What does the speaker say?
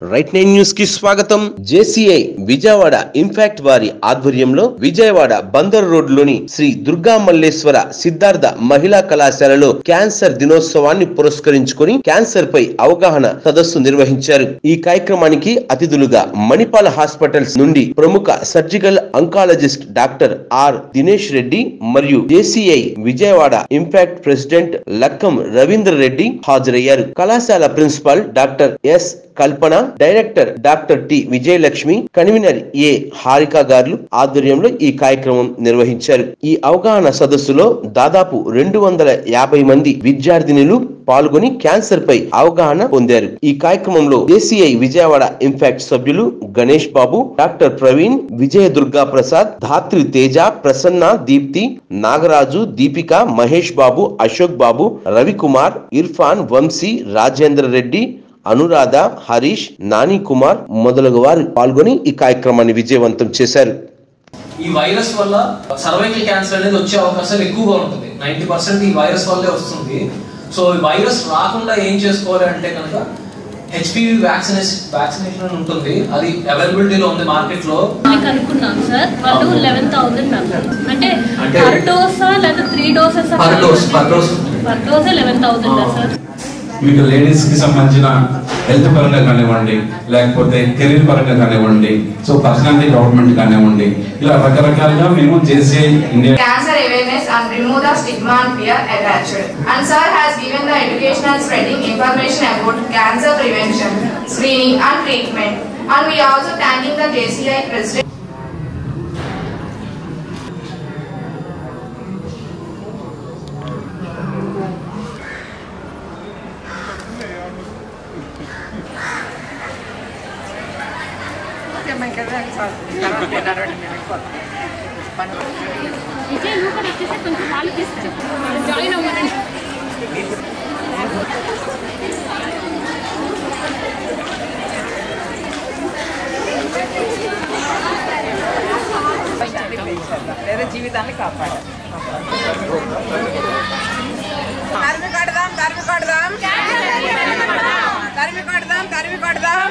Right nine news కి స్వాగతం. JCI Vijayawada impact వారి ఆధ్వర్యంలో విజయవాడ బందర్ రోడ్ లోని శ్రీ దుర్గా మల్లేశ్వర సిద్ధార్థ మహిళా కళాశాలలో క్యాన్సర్ దినోత్సవాన్ని పురస్కరించుకొని క్యాన్సర్ పై అవగాహన సదస్సు నిర్వహించారు. ఈ కార్యక్రమానికి అతిథులుగా మణిపాల్ హాస్పిటల్స్ నుండి ప్రముఖ surgical oncologist doctor R Dinesh Reddy మరియు JCI Vijayawada impact president Lakkam Ravindra Reddy హాజరయ్యారు. కళాశాల principal doctor S Kalpana, director doctor T Vijayalakshmi, convener A Harika గారు ఆధ్వర్యంలో ఈ కార్యక్రమం నిర్వహించారు. ఈ అవగాహన సదస్సులో దాదాపు 250 మంది విద్యార్థినులు పాల్గొని క్యాన్సర్ పై అవగాహన పొందారు. ఈ కార్యక్రమంలో జేసీఐ విజయవాడ ఇంపాక్ట్ సభ్యులు గణేష్ బాబు, డాక్టర్ ప్రవీణ్, విజయ దుర్గా ప్రసాద్, ధాత్రి తేజ, ప్రసన్న, దీప్తి, నాగరాజు, దీపిక, మహేష్ బాబు, అశోక్ బాబు, రవికుమార్, ఇర్ఫాన్, వంశీ, రాజేంద్ర రెడ్డి, అనురాధ, హరీష్, నాని కుమార్ మొదలగు వారు పాల్గొని ఈ కార్యక్రమాన్ని విజయవంతం చేశారు. ఈ వైరస్ వల్ల సర్వైకల్ క్యాన్సర్ అనేది వచ్చే అవకాశాలు ఎక్కువగా ఉంటుంది. 90% ఈ వైరస్ వల్లే వస్తుంది. సో ఈ వైరస్ రాకుండా ఏం చేసుకోవాలి అంటే కనుక హెచ్పివి వ్యాక్సినేషన్ ఉంటుంది. అది అవైలబిలిటీలో ఉంది మార్కెట్ లో. కనుక్కున్నాం సార్, వాళ్ళు 11,000 మెంబర్స్ అంటే పర్ డోసా లేదా 3 డోసెస్ పర్ డోస్ 11,000 సార్. మీకు లేడీస్ కి సంబంధించిన హెల్త్ పరంగా కానివ్వండి, లేకపోతే కెరీర్ పరంగా కానివ్వండి, సో పర్సనాలిటీ డెవలప్మెంట్ కానివ్వండి, ఇలా రకరకాలుగా మేము JCI India cancer awareness and remove the stigma and fear attached. And sir has given the education and spreading information about cancer prevention, screening and treatment. And we are also thanking the JCI president. Vijay నువ్వు కూడా వచ్చేసి కొంచెం వాళ్ళు తీస్తారు join అవ్వమని. జీవితాన్ని కాపాడాలి. తరిమి కొడదాం